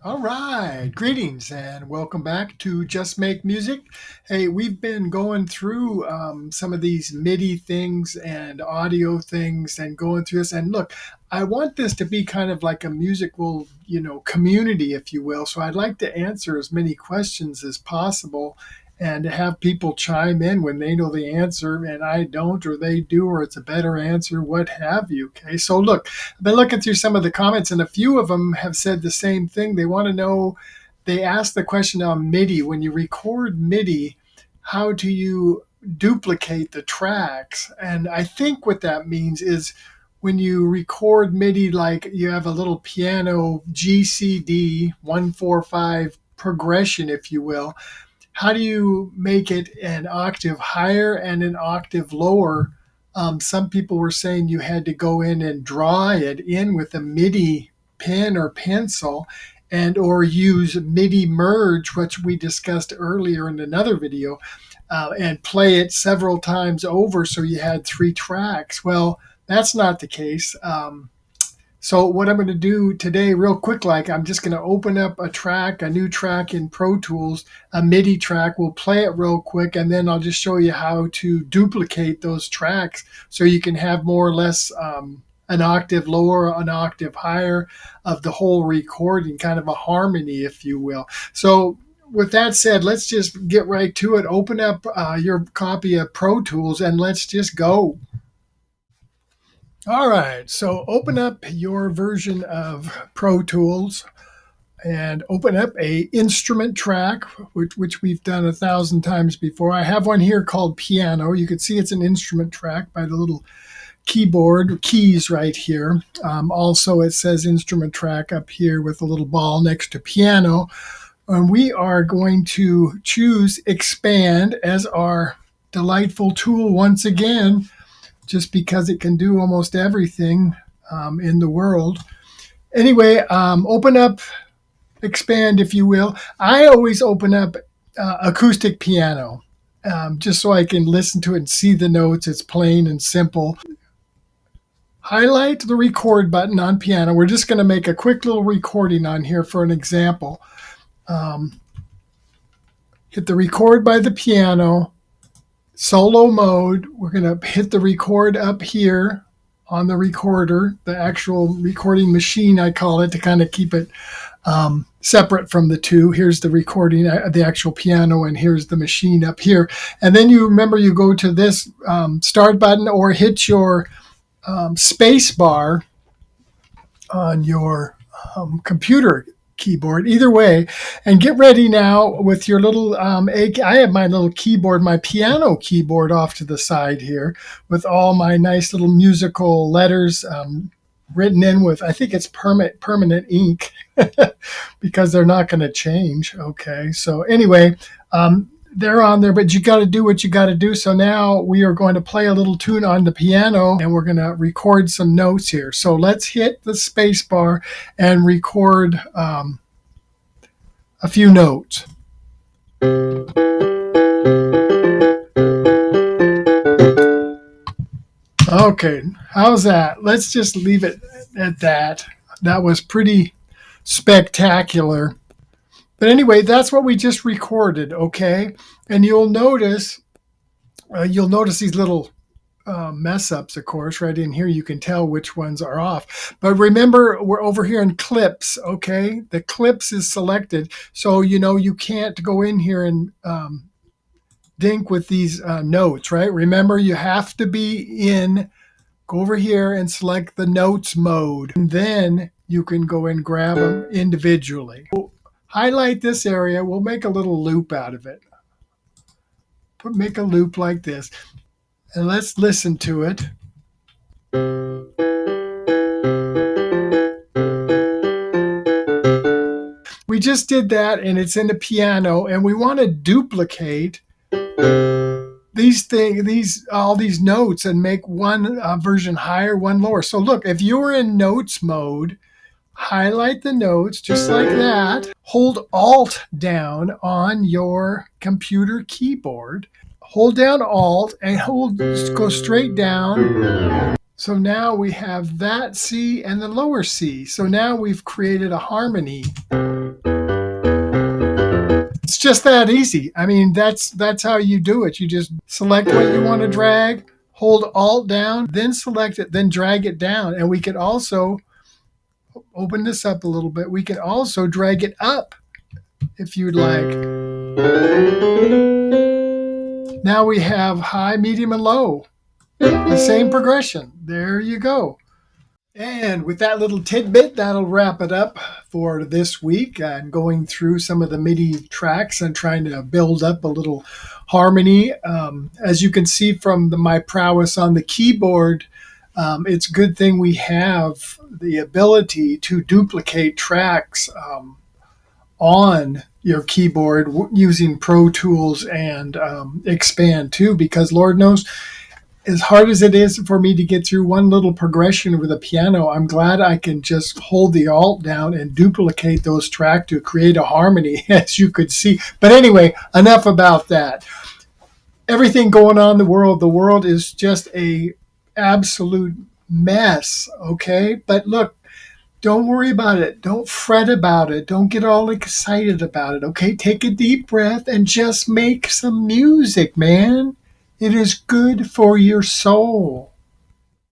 All right, greetings and welcome back to Just Make Music. Hey, we've been going through some of these MIDI things and audio things and going through this. And look, I want this to be kind of like a musical, community, if you will. So I'd like to answer as many questions as possible and to have people chime in when they know the answer and I don't, or they do, or it's a better answer, what have you. Okay, so look, I've been looking through some of the comments, and a few of them have said the same thing. They want to know, they asked the question on MIDI. When you record MIDI, how do you duplicate the tracks? And I think what that means is when you record MIDI, like you have a little piano GCD 145 progression, if you will, how do you make it an octave higher and an octave lower? Some people were saying you had to go in and draw it in with a MIDI pen or pencil, and or use MIDI merge, which we discussed earlier in another video, and play it several times over so you had three tracks. Well, that's not the case. So what I'm going to do today, real quick, I'm just going to open up a new track in Pro Tools, a MIDI track. We'll play it real quick, and then I'll just show you how to duplicate those tracks so you can have more or less an octave lower, an octave higher of the whole recording, kind of a harmony, if you will. So with that said, let's just get right to it. Open up your copy of Pro Tools, and let's just go. All right, so open up your version of Pro Tools and open up a instrument track, which we've done 1,000 times before. I have one here called piano. You can see it's an instrument track by the little keyboard keys right here. Also, it says instrument track up here with a little ball next to piano. And we are going to choose Xpand as our delightful tool once again, just because it can do almost everything in the world. Anyway, open up Xpand, if you will. I always open up acoustic piano, just so I can listen to it and see the notes. It's plain and simple. Highlight the record button on piano. We're just going to make a quick little recording on here for an example. Hit the record by the piano. Solo mode, we're going to hit the record up here on the recorder, the actual recording machine, I call it, to kind of keep it separate from the two. Here's the recording, the actual piano, and here's the machine up here. And then you remember you go to this start button or hit your space bar on your computer keyboard, either way, and get ready now with your little I have my little keyboard, my piano keyboard off to the side here with all my nice little musical letters written in with, I think it's permanent ink because they're not going to change. Okay, so anyway, they're on there, but you got to do what you got to do. So now we are going to play a little tune on the piano, and we're going to record some notes here. So let's hit the space bar and record a few notes. Okay, how's that? Let's just leave it at that. That was pretty spectacular. But anyway, that's what we just recorded, okay? And you'll notice these little mess ups, of course, right in here. You can tell which ones are off. But remember, we're over here in clips, okay? The clips is selected. So, you can't go in here and dink with these notes, right? Remember, you have to go over here and select the notes mode. And then you can go and grab them individually. Highlight this area. We'll make a little loop out of it. Make a loop like this. And let's listen to it. We just did that, and it's in the piano, and we want to duplicate all these notes and make one version higher, one lower. So look, if you're in notes mode, highlight the notes just like that. Hold Alt down on your computer keyboard. Hold down Alt and go straight down. So now we have that C and the lower C. So now we've created a harmony. It's just that easy. I mean, that's how you do it. You just select what you want to drag, hold Alt down, then select it, then drag it down. And we could also open this up a little bit. We could also drag it up if you'd like. Now we have high, medium, and low. The same progression. There you go. And with that little tidbit, that'll wrap it up for this week. And going through some of the MIDI tracks and trying to build up a little harmony. As you can see from my prowess on the keyboard, it's a good thing we have the ability to duplicate tracks on your keyboard using Pro Tools and Xpand too, because Lord knows, as hard as it is for me to get through one little progression with a piano, I'm glad I can just hold the Alt down and duplicate those tracks to create a harmony, as you could see. But anyway, enough about that. Everything going on in the world is just a absolute mess, okay? But look, don't worry about it. Don't fret about it. Don't get all excited about it, okay? Take a deep breath and just make some music, man. It is good for your soul.